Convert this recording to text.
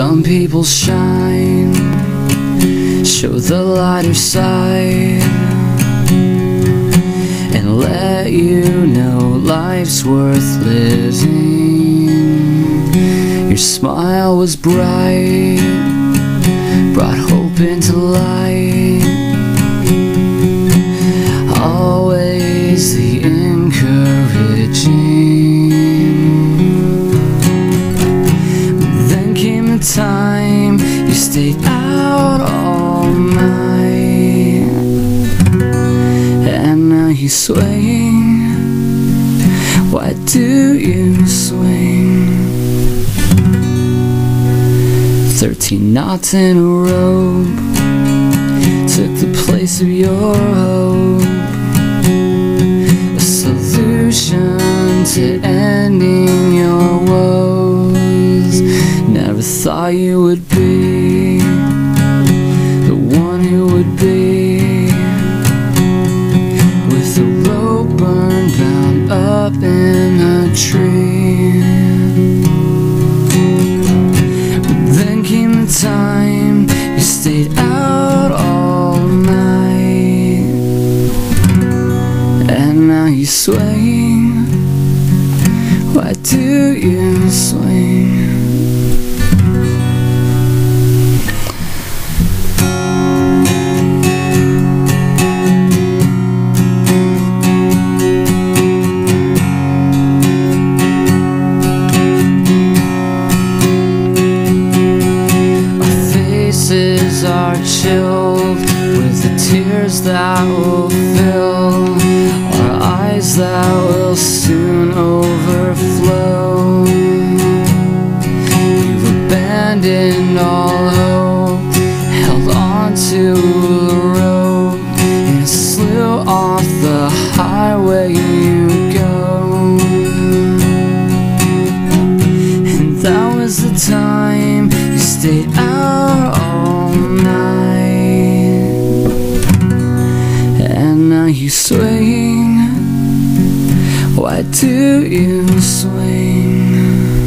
Some people shine, show the lighter side, and let you know life's worth living. Your smile was bright, brought hope into light, always the encouraging. Then came the time you stayed out all night, and now you're swaying. Why do you swing? 13 knots in a rope took the place of your hope, a solution to ending your woes. Never thought you would be the one who would be with a rope burned bound up in a tree. But then came the time you stayed out all night, and now you're swaying. Why do you swing? Are chilled with the tears that will fill our eyes that will soon overflow. You've abandoned all hope, held on to the rope, and slew off the highway you go. And that was the time you stayed out all night, and now you swing. Why do you swing?